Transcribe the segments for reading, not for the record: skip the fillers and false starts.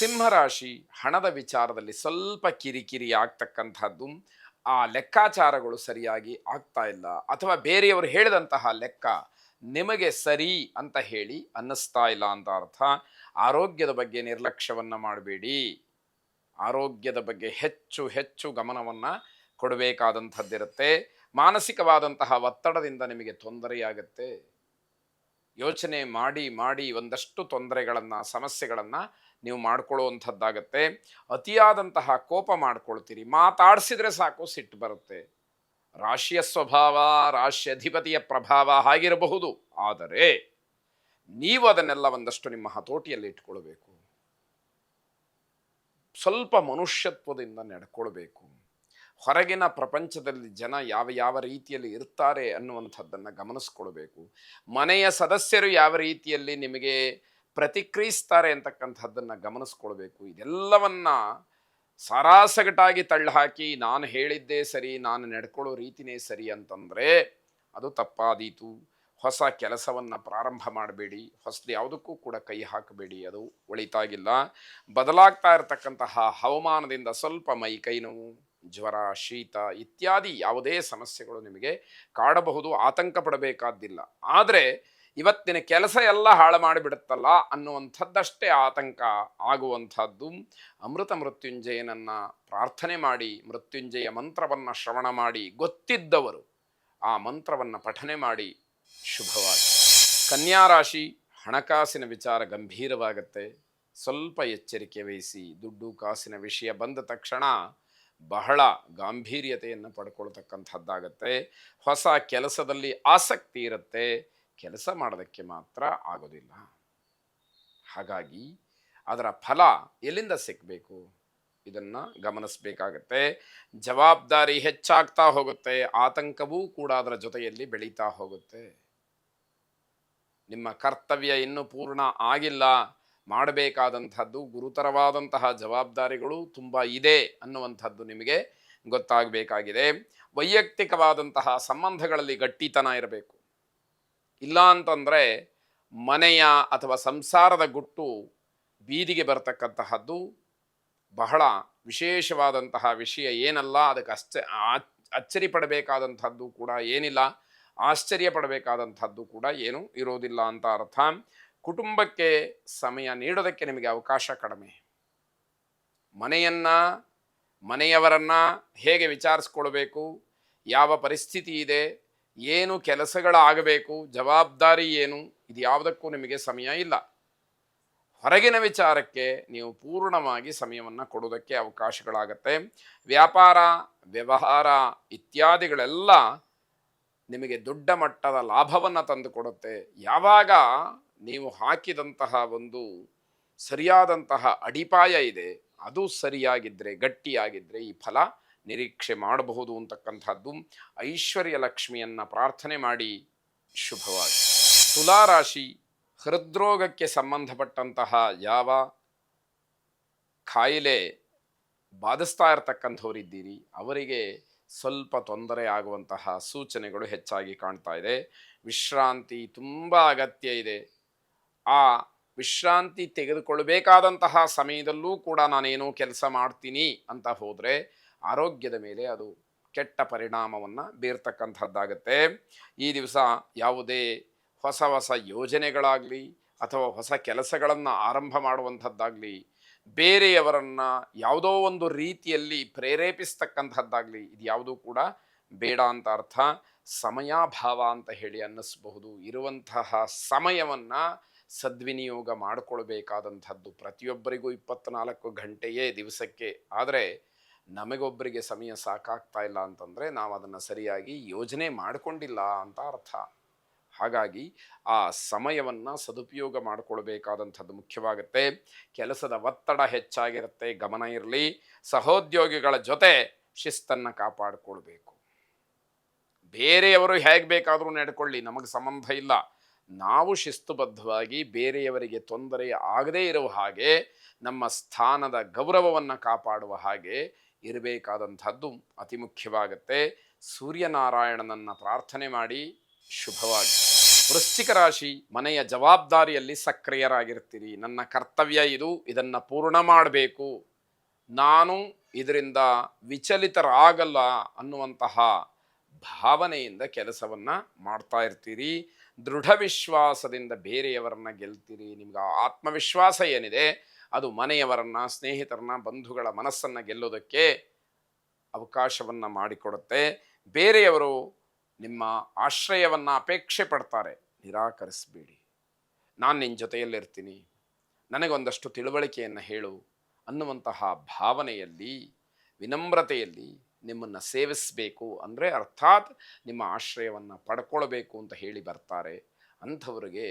ಸಿಂಹರಾಶಿ ಹಣದ ವಿಚಾರದಲ್ಲಿ ಸ್ವಲ್ಪ ಕಿರಿಕಿರಿ ಆಗ್ತಕ್ಕಂಥದ್ದು. ಆ ಲೆಕ್ಕಾಚಾರಗಳು ಸರಿಯಾಗಿ ಆಗ್ತಾ ಇಲ್ಲ, ಅಥವಾ ಬೇರೆಯವರು ಹೇಳಿದಂತಹ ಲೆಕ್ಕ ನಿಮಗೆ ಸರಿ ಅಂತ ಹೇಳಿ ಅನ್ನಿಸ್ತಾ ಇಲ್ಲ ಅಂತ ಅರ್ಥ. ಆರೋಗ್ಯದ ಬಗ್ಗೆ ನಿರ್ಲಕ್ಷ್ಯವನ್ನ ಮಾಡಬೇಡಿ. ಆರೋಗ್ಯದ ಬಗ್ಗೆ ಹೆಚ್ಚು ಹೆಚ್ಚು ಗಮನವನ್ನ ಕೊಡಬೇಕಾದಂಥದ್ದಿರುತ್ತೆ. ಮಾನಸಿಕವಾದಂತಹ ಒತ್ತಡದಿಂದ ನಿಮಗೆ ತೊಂದರೆಯಾಗತ್ತೆ. ಯೋಚನೆ ಮಾಡಿ ಮಾಡಿ ಒಂದಷ್ಟು ತೊಂದರೆಗಳನ್ನು, ಸಮಸ್ಯೆಗಳನ್ನು ನೀವು ಮಾಡ್ಕೊಳ್ಳುವಂಥದ್ದಾಗತ್ತೆ. ಅತಿಯಾದಂತಹ ಕೋಪ ಮಾಡ್ಕೊಳ್ತೀರಿ. ಮಾತಾಡಿಸಿದ್ರೆ ಸಾಕು ಸಿಟ್ಟು ಬರುತ್ತೆ. ರಾಶಿಯ ಸ್ವಭಾವ, ರಾಶಿ ಅಧಿಪತಿಯ ಪ್ರಭಾವ ಹಾಗಿರಬಹುದು. ಆದರೆ ನೀವು ಅದನ್ನೆಲ್ಲ ಒಂದಷ್ಟು ನಿಮ್ಮ ಹತೋಟಿಯಲ್ಲಿ ಇಟ್ಕೊಳ್ಬೇಕು. ಸ್ವಲ್ಪ ಮನುಷ್ಯತ್ವದಿಂದ ನಡ್ಕೊಳ್ಬೇಕು. ಹೊರಗಿನ ಪ್ರಪಂಚದಲ್ಲಿ ಜನ ಯಾವ ಯಾವ ರೀತಿಯಲ್ಲಿ ಇರ್ತಾರೆ ಅನ್ನುವಂಥದ್ದನ್ನು ಗಮನಿಸ್ಕೊಳ್ಬೇಕು. ಮನೆಯ ಸದಸ್ಯರು ಯಾವ ರೀತಿಯಲ್ಲಿ ನಿಮಗೆ ಪ್ರತಿಕ್ರಿಯಿಸ್ತಾರೆ ಅಂತಕ್ಕಂಥದ್ದನ್ನು ಗಮನಿಸ್ಕೊಳ್ಬೇಕು. ಇದೆಲ್ಲವನ್ನ ಸಾರಾಸಗಟಾಗಿ ತಳ್ಳಹಾಕಿ ನಾನು ಹೇಳಿದ್ದೇ ಸರಿ, ನಾನು ನಡ್ಕೊಳ್ಳೋ ರೀತಿನೇ ಸರಿ ಅಂತಂದರೆ ಅದು ತಪ್ಪಾದೀತು. ಹೊಸ ಕೆಲಸವನ್ನು ಪ್ರಾರಂಭ ಮಾಡಬೇಡಿ. ಹೊಸದು ಯಾವುದಕ್ಕೂ ಕೂಡ ಕೈ ಹಾಕಬೇಡಿ, ಅದು ಒಳಿತಾಗಿಲ್ಲ. ಬದಲಾಗ್ತಾ ಇರತಕ್ಕಂತಹ ಹವಾಮಾನದಿಂದ ಸ್ವಲ್ಪ ಮೈ ಕೈ ನೋವು, ಜ್ವರ, ಶೀತ ಇತ್ಯಾದಿ ಯಾವುದೇ ಸಮಸ್ಯೆಗಳು ನಿಮಗೆ ಕಾಡಬಹುದು. ಆತಂಕ ಪಡಬೇಕಾದ್ದಿಲ್ಲ. ಆದರೆ ಇವತ್ತಿನ ಕೆಲಸ ಎಲ್ಲ ಹಾಳು ಮಾಡಿಬಿಡುತ್ತಲ್ಲ ಅನ್ನುವಂಥದ್ದಷ್ಟೇ ಆತಂಕ ಆಗುವಂಥದ್ದು. ಅಮೃತ ಮೃತ್ಯುಂಜಯನನ್ನ ಪ್ರಾರ್ಥನೆ ಮಾಡಿ, ಮೃತ್ಯುಂಜಯ ಮಂತ್ರವನ್ನು ಶ್ರವಣ ಮಾಡಿ, ಗೊತ್ತಿದ್ದವರು ಆ ಮಂತ್ರವನ್ನು ಪಠನೆ ಮಾಡಿ ಶುಭವಾಗಿ. ಕನ್ಯಾ ರಾಶಿ ಹಣಕಾಸಿನ ವಿಚಾರ ಗಂಭೀರವಾಗತ್ತೆ. ಸ್ವಲ್ಪ ಎಚ್ಚರಿಕೆ ವಹಿಸಿ. ದುಡ್ಡು ಕಾಸಿನ ವಿಷಯ ಬಂದ ತಕ್ಷಣ ಬಹಳ ಗಾಂಭೀರ್ಯತೆಯನ್ನು ಪಡ್ಕೊಳ್ತಕ್ಕಂಥದ್ದಾಗತ್ತೆ. ಹೊಸ ಕೆಲಸದಲ್ಲಿ ಆಸಕ್ತಿ ಇರುತ್ತೆ, ಕೆಲಸ ಮಾಡೋದಕ್ಕೆ ಮಾತ್ರ ಆಗೋದಿಲ್ಲ. ಹಾಗಾಗಿ ಅದರ ಫಲ ಎಲ್ಲಿಂದ ಸಿಗಬೇಕು ಇದನ್ನು ಗಮನಿಸಬೇಕಾಗತ್ತೆ. ಜವಾಬ್ದಾರಿ ಹೆಚ್ಚಾಗ್ತಾ ಹೋಗುತ್ತೆ, ಆತಂಕವೂ ಕೂಡ ಅದರ ಜೊತೆಯಲ್ಲಿ ಬೆಳೀತಾ ಹೋಗುತ್ತೆ. ನಿಮ್ಮ ಕರ್ತವ್ಯ ಇನ್ನೂ ಪೂರ್ಣ ಆಗಿಲ್ಲ, ಮಾಡಬೇಕಾದಂಥದ್ದು ಗುರುತರವಾದಂತಹ ಜವಾಬ್ದಾರಿಗಳು ತುಂಬ ಇದೆ ಅನ್ನುವಂಥದ್ದು ನಿಮಗೆ ಗೊತ್ತಾಗಬೇಕಾಗಿದೆ. ವೈಯಕ್ತಿಕವಾದಂತಹ ಸಂಬಂಧಗಳಲ್ಲಿ ಗಟ್ಟಿತನ ಇರಬೇಕು. ಇಲ್ಲ ಅಂತಂದರೆ ಮನೆಯ ಅಥವಾ ಸಂಸಾರದ ಗುಟ್ಟು ಬೀದಿಗೆ ಬರ್ತಕ್ಕಂತಹದ್ದು ಬಹಳ ವಿಶೇಷವಾದಂತಹ ವಿಷಯ ಏನಲ್ಲ. ಅದಕ್ಕೆ ಅಚ್ಚರಿ ಪಡಬೇಕಾದಂಥದ್ದು ಕೂಡ ಏನಿಲ್ಲ, ಆಶ್ಚರ್ಯ ಪಡಬೇಕಾದಂಥದ್ದು ಕೂಡ ಏನು ಇರೋದಿಲ್ಲ ಅಂತ ಅರ್ಥ. ಕುಟುಂಬಕ್ಕೆ ಸಮಯ ನೀಡೋದಕ್ಕೆ ನಿಮಗೆ ಅವಕಾಶ ಕಡಿಮೆ. ಮನೆಯವರನ್ನ ಹೇಗೆ ವಿಚಾರಿಸ್ಕೊಳ್ಬೇಕು, ಯಾವ ಪರಿಸ್ಥಿತಿ ಇದೆ, ಏನು ಕೆಲಸಗಳಾಗಬೇಕು, ಜವಾಬ್ದಾರಿ ಏನು, ಇದು ಯಾವುದಕ್ಕೂ ನಿಮಗೆ ಸಮಯ ಇಲ್ಲ. ಹೊರಗಿನ ವಿಚಾರಕ್ಕೆ ನೀವು ಪೂರ್ಣವಾಗಿ ಸಮಯವನ್ನು ಕೊಡೋದಕ್ಕೆ ಅವಕಾಶಗಳಾಗತ್ತೆ. ವ್ಯಾಪಾರ, ವ್ಯವಹಾರ ಇತ್ಯಾದಿಗಳೆಲ್ಲ ನಿಮಗೆ ದೊಡ್ಡ ಮಟ್ಟದ ಲಾಭವನ್ನು ತಂದು ಕೊಡುತ್ತೆ. ಯಾವಾಗ ನೀವು ಹಾಕಿದಂತಹ ಒಂದು ಸರಿಯಾದಂತಹ ಅಡಿಪಾಯ ಇದೆ, ಅದು ಸರಿಯಾಗಿದ್ದರೆ, ಗಟ್ಟಿಯಾಗಿದ್ದರೆ ಈ ಫಲ ನಿರೀಕ್ಷೆ ಮಾಡಬಹುದು ಅಂತಕ್ಕಂಥದ್ದು. ಐಶ್ವರ್ಯ ಲಕ್ಷ್ಮಿಯನ್ನು ಪ್ರಾರ್ಥನೆ ಮಾಡಿ ಶುಭವಾಗಿ. ತುಲಾರಾಶಿ ಹೃದ್ರೋಗಕ್ಕೆ ಸಂಬಂಧಪಟ್ಟಂತಹ ಯಾವ ಕಾಯಿಲೆ ಬಾಧಿಸ್ತಾ ಇರತಕ್ಕಂಥವರಿದ್ದೀರಿ ಅವರಿಗೆ ಸ್ವಲ್ಪ ತೊಂದರೆ ಆಗುವಂತಹ ಸೂಚನೆಗಳು ಹೆಚ್ಚಾಗಿ ಕಾಣ್ತಾ ಇದೆ. ವಿಶ್ರಾಂತಿ ತುಂಬ ಅಗತ್ಯ ಇದೆ. ಆ ವಿಶ್ರಾಂತಿ ತೆಗೆದುಕೊಳ್ಳಬೇಕಾದಂತಹ ಸಮಯದಲ್ಲೂ ಕೂಡ ನಾನೇನೋ ಕೆಲಸ ಮಾಡ್ತೀನಿ ಅಂತ ಹೋದರೆ ಆರೋಗ್ಯದ ಮೇಲೆ ಅದು ಕೆಟ್ಟ ಪರಿಣಾಮವನ್ನು ಬೀರ್ತಕ್ಕಂಥದ್ದಾಗತ್ತೆ. ಈ ದಿವಸ ಯಾವುದೇ ಹೊಸ ಯೋಜನೆಗಳಾಗಲಿ ಅಥವಾ ಹೊಸ ಕೆಲಸಗಳನ್ನು ಆರಂಭ ಮಾಡುವಂಥದ್ದಾಗಲಿ, ಬೇರೆಯವರನ್ನು ಯಾವುದೋ ಒಂದು ರೀತಿಯಲ್ಲಿ ಪ್ರೇರೇಪಿಸ್ತಕ್ಕಂಥದ್ದಾಗಲಿ, ಇದು ಯಾವುದೂ ಕೂಡ ಬೇಡ ಅಂತ ಅರ್ಥ. ಸಮಯಾಭಾವ ಅಂತ ಹೇಳಿ ಅನ್ನಿಸಬಹುದು. ಇರುವಂತಹ ಸಮಯವನ್ನು ಸದ್ವಿನಿಯೋಗ ಮಾಡಿಕೊಳ್ಬೇಕಾದಂಥದ್ದು. ಪ್ರತಿಯೊಬ್ಬರಿಗೂ 24 ಗಂಟೆಯೇ ದಿವಸಕ್ಕೆ. ಆದರೆ ನಮಗೊಬ್ಬರಿಗೆ ಸಮಯ ಸಾಕಾಗ್ತಾ ಇಲ್ಲ ಅಂತಂದರೆ ನಾವು ಅದನ್ನು ಸರಿಯಾಗಿ ಯೋಜನೆ ಮಾಡಿಕೊಂಡಿಲ್ಲ ಅಂತ ಅರ್ಥ. ಹಾಗಾಗಿ ಆ ಸಮಯವನ್ನು ಸದುಪಯೋಗ ಮಾಡಿಕೊಳ್ಬೇಕಾದಂಥದ್ದು ಮುಖ್ಯವಾಗುತ್ತೆ. ಕೆಲಸದ ಒತ್ತಡ ಹೆಚ್ಚಾಗಿರುತ್ತೆ, ಗಮನ ಇರಲಿ. ಸಹೋದ್ಯೋಗಿಗಳ ಜೊತೆ ಶಿಸ್ತನ್ನು ಕಾಪಾಡಿಕೊಳ್ಬೇಕು. ಬೇರೆಯವರು ಹೇಗೆ ಬೇಕಾದರೂ ನಡ್ಕೊಳ್ಳಿ, ನಮಗೆ ಸಂಬಂಧ ಇಲ್ಲ. ನಾವು ಶಿಸ್ತುಬದ್ಧವಾಗಿ ಬೇರೆಯವರಿಗೆ ತೊಂದರೆ ಆಗದೇ ಇರುವ ಹಾಗೆ, ನಮ್ಮ ಸ್ಥಾನದ ಗೌರವವನ್ನು ಕಾಪಾಡುವ ಹಾಗೆ ಇರಬೇಕಾದಂಥದ್ದು ಅತಿ ಮುಖ್ಯವಾಗುತ್ತೆ. ಸೂರ್ಯನಾರಾಯಣನನ್ನು ಪ್ರಾರ್ಥನೆ ಮಾಡಿ ಶುಭವಾಗಿ. ವೃಶ್ಚಿಕ ರಾಶಿ, ಮನೆಯ ಜವಾಬ್ದಾರಿಯಲ್ಲಿ ಸಕ್ರಿಯರಾಗಿರ್ತೀರಿ. ನನ್ನ ಕರ್ತವ್ಯ ಇದು, ಇದನ್ನು ಪೂರ್ಣ ಮಾಡಬೇಕು, ನಾನು ಇದರಿಂದ ವಿಚಲಿತರಾಗಲ್ಲ ಅನ್ನುವಂತಹ ಭಾವನೆಯಿಂದ ಕೆಲಸವನ್ನು ಮಾಡ್ತಾ ಇರ್ತೀರಿ. ದೃಢ ವಿಶ್ವಾಸದಿಂದ ಬೇರೆಯವರನ್ನ ಗೆಲ್ತೀರಿ. ನಿಮ್ಗೆ ಆ ಆತ್ಮವಿಶ್ವಾಸ ಏನಿದೆ ಅದು ಮನೆಯವರನ್ನ, ಸ್ನೇಹಿತರನ್ನ, ಬಂಧುಗಳ ಮನಸ್ಸನ್ನು ಗೆಲ್ಲೋದಕ್ಕೆ ಅವಕಾಶವನ್ನು ಮಾಡಿಕೊಡುತ್ತೆ. ಬೇರೆಯವರು ನಿಮ್ಮ ಆಶ್ರಯವನ್ನು ಅಪೇಕ್ಷೆ ಪಡ್ತಾರೆ, ನಿರಾಕರಿಸಬೇಡಿ. ನಾನು ನಿನ್ನ ಜೊತೆಯಲ್ಲಿರ್ತೀನಿ, ನನಗೊಂದಷ್ಟು ತಿಳುವಳಿಕೆಯನ್ನು ಹೇಳು ಅನ್ನುವಂತಹ ಭಾವನೆಯಲ್ಲಿ, ವಿನಮ್ರತೆಯಲ್ಲಿ ನಿಮ್ಮನ್ನು ಸೇವಿಸಬೇಕು ಅಂದರೆ ಅರ್ಥಾತ್ ನಿಮ್ಮ ಆಶ್ರಯವನ್ನು ಪಡ್ಕೊಳ್ಬೇಕು ಅಂತ ಹೇಳಿ ಬರ್ತಾರೆ. ಅಂಥವರಿಗೆ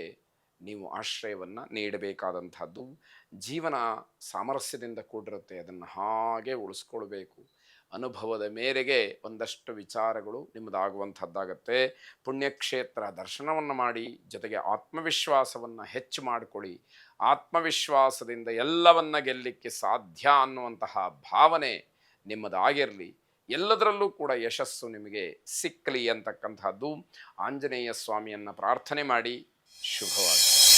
ನೀವು ಆಶ್ರಯವನ್ನು ನೀಡಬೇಕಾದಂಥದ್ದು. ಜೀವನ ಸಾಮರಸ್ಯದಿಂದ ಕೂಡಿರುತ್ತೆ, ಅದನ್ನು ಹಾಗೆ ಉಳಿಸ್ಕೊಳ್ಬೇಕು. ಅನುಭವದ ಮೇರೆಗೆ ಒಂದಷ್ಟು ವಿಚಾರಗಳು ನಿಮ್ಮದಾಗುವಂಥದ್ದಾಗತ್ತೆ. ಪುಣ್ಯಕ್ಷೇತ್ರ ದರ್ಶನವನ್ನು ಮಾಡಿ, ಜೊತೆಗೆ ಆತ್ಮವಿಶ್ವಾಸವನ್ನು ಹೆಚ್ಚು ಮಾಡಿಕೊಳ್ಳಿ. ಆತ್ಮವಿಶ್ವಾಸದಿಂದ ಎಲ್ಲವನ್ನ ಗೆಲ್ಲಲಿಕ್ಕೆ ಸಾಧ್ಯ ಅನ್ನುವಂತಹ ಭಾವನೆ ನಿಮ್ಮದಾಗಿರಲಿ. ಎಲ್ಲದರಲ್ಲೂ ಕೂಡ ಯಶಸ್ಸು ನಿಮಗೆ ಸಿಕ್ಕಲಿ ಅಂತಕ್ಕಂಥದ್ದು. ಆಂಜನೇಯ ಸ್ವಾಮಿಯನ್ನು ಪ್ರಾರ್ಥನೆ ಮಾಡಿ. ಶುಭವಾಗಲಿ.